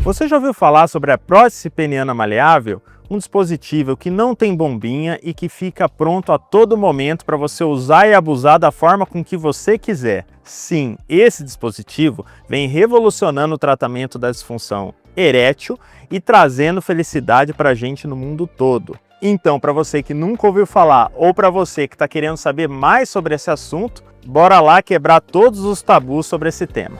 Você já ouviu falar sobre a prótese peniana maleável? Um dispositivo que não tem bombinha e que fica pronto a todo momento para você usar e abusar da forma com que você quiser. Sim, esse dispositivo vem revolucionando o tratamento da disfunção erétil e trazendo felicidade para a gente no mundo todo. Então, para você que nunca ouviu falar ou para você que está querendo saber mais sobre esse assunto, bora lá quebrar todos os tabus sobre esse tema.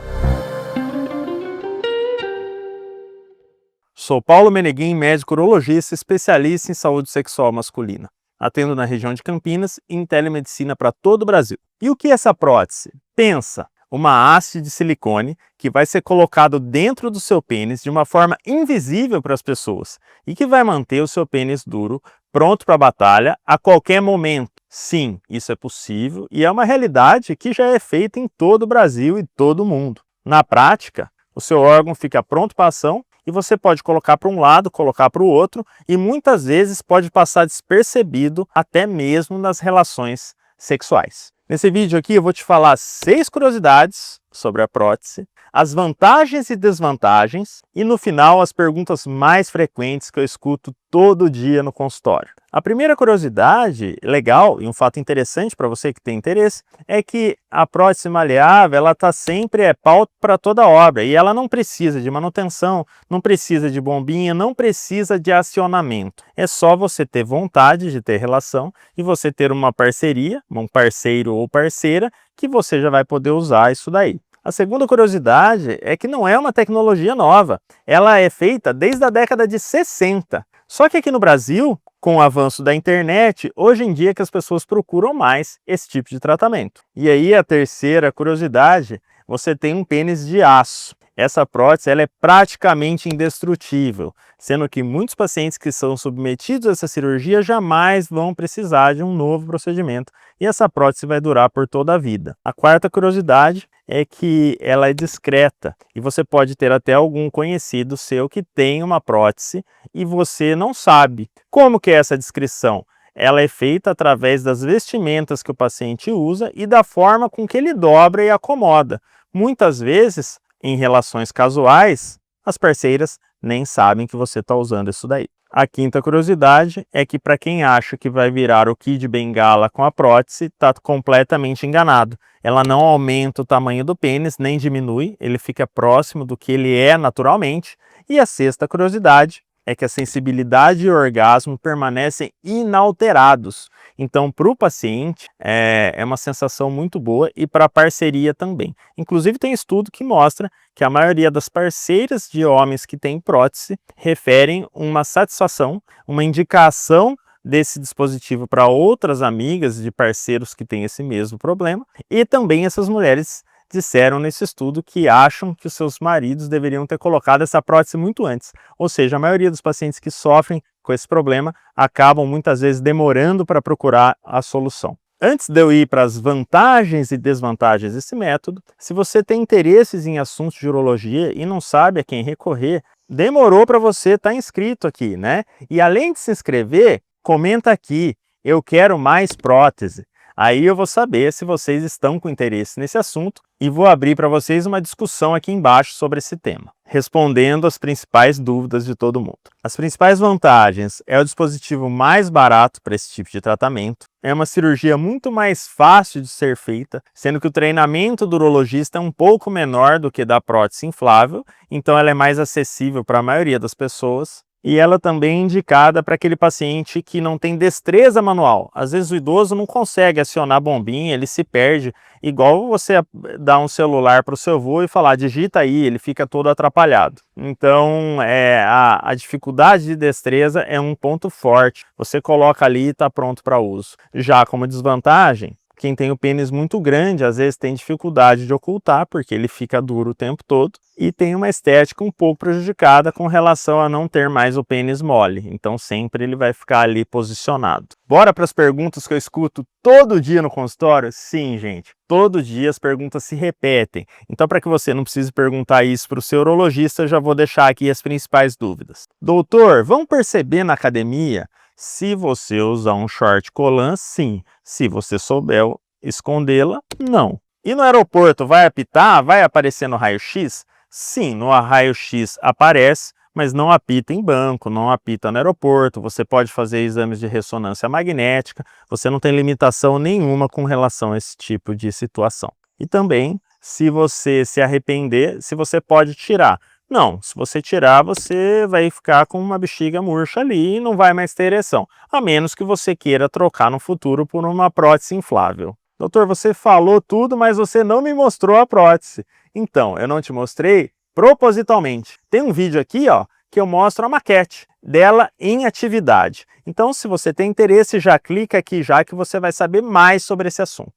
Sou Paulo Meneguin, médico urologista especialista em saúde sexual masculina. Atendo na região de Campinas e em telemedicina para todo o Brasil. E o que é essa prótese? Pensa, uma haste de silicone que vai ser colocado dentro do seu pênis de uma forma invisível para as pessoas e que vai manter o seu pênis duro, pronto para a batalha a qualquer momento. Sim, isso é possível e é uma realidade que já é feita em todo o Brasil e todo o mundo. Na prática, o seu órgão fica pronto para a ação e você pode colocar para um lado, colocar para o outro e muitas vezes pode passar despercebido até mesmo nas relações sexuais. Nesse vídeo aqui eu vou te falar 6 curiosidades sobre a prótese, as vantagens e desvantagens e no final as perguntas mais frequentes que eu escuto todo dia no consultório. A primeira curiosidade legal e um fato interessante para você que tem interesse é que a prótese maleável ela está sempre pauta para toda obra e ela não precisa de manutenção, não precisa de bombinha, não precisa de acionamento. É só você ter vontade de ter relação e você ter uma parceria, um parceiro ou parceira que você já vai poder usar isso daí. A segunda curiosidade é que não é uma tecnologia nova, ela é feita desde a década de 60. Só que aqui no Brasil, com o avanço da internet, hoje em dia que as pessoas procuram mais esse tipo de tratamento. E aí a terceira curiosidade, você tem um pênis de aço. Essa prótese ela é praticamente indestrutível, sendo que muitos pacientes que são submetidos a essa cirurgia jamais vão precisar de um novo procedimento e essa prótese vai durar por toda a vida. A quarta curiosidade é que ela é discreta e você pode ter até algum conhecido seu que tem uma prótese e você não sabe. Como que é essa discrição? Ela é feita através das vestimentas que o paciente usa e da forma com que ele dobra e acomoda. Muitas vezes, em relações casuais, as parceiras nem sabem que você está usando isso daí. A quinta curiosidade é que para quem acha que vai virar o Kid Bengala com a prótese, está completamente enganado. Ela não aumenta o tamanho do pênis, nem diminui, ele fica próximo do que ele é naturalmente. E a sexta curiosidade é que a sensibilidade e o orgasmo permanecem inalterados. Então, para o paciente, é uma sensação muito boa e para a parceria também. Inclusive, tem estudo que mostra que a maioria das parceiras de homens que têm prótese referem uma satisfação, uma indicação desse dispositivo para outras amigas de parceiros que têm esse mesmo problema. E também essas mulheres disseram nesse estudo que acham que os seus maridos deveriam ter colocado essa prótese muito antes. Ou seja, a maioria dos pacientes que sofrem com esse problema acabam muitas vezes demorando para procurar a solução. Antes de eu ir para as vantagens e desvantagens desse método, se você tem interesses em assuntos de urologia e não sabe a quem recorrer, demorou para você estar inscrito aqui, né? E além de se inscrever, comenta aqui, eu quero mais prótese. Aí eu vou saber se vocês estão com interesse nesse assunto e vou abrir para vocês uma discussão aqui embaixo sobre esse tema, respondendo as principais dúvidas de todo mundo. As principais vantagens é o dispositivo mais barato para esse tipo de tratamento, é uma cirurgia muito mais fácil de ser feita, sendo que o treinamento do urologista é um pouco menor do que da prótese inflável, então ela é mais acessível para a maioria das pessoas. E ela também é indicada para aquele paciente que não tem destreza manual. Às vezes o idoso não consegue acionar a bombinha, ele se perde, igual você dar um celular para o seu avô e falar, digita aí, ele fica todo atrapalhado. Então, a dificuldade de destreza é um ponto forte. Você coloca ali e está pronto para uso. Já como desvantagem, quem tem o pênis muito grande, às vezes tem dificuldade de ocultar, porque ele fica duro o tempo todo, e tem uma estética um pouco prejudicada com relação a não ter mais o pênis mole. Então sempre ele vai ficar ali posicionado. Bora para as perguntas que eu escuto todo dia no consultório? Sim, gente, todo dia as perguntas se repetem. Então, para que você não precise perguntar isso para o seu urologista, eu já vou deixar aqui as principais dúvidas. Doutor, vão perceber na academia? Se você usar um short colã, sim. Se você souber escondê-la, não. E no aeroporto, vai apitar? Vai aparecer no raio-x? Sim, no raio-x aparece, mas não apita em banco, não apita no aeroporto, você pode fazer exames de ressonância magnética, você não tem limitação nenhuma com relação a esse tipo de situação. E também, se você se arrepender, se você pode tirar. Não, se você tirar, você vai ficar com uma bexiga murcha ali e não vai mais ter ereção, a menos que você queira trocar no futuro por uma prótese inflável. Doutor, você falou tudo, mas você não me mostrou a prótese. Então, eu não te mostrei propositalmente. Tem um vídeo aqui, ó, que eu mostro a maquete dela em atividade. Então, se você tem interesse, já clica aqui já que você vai saber mais sobre esse assunto.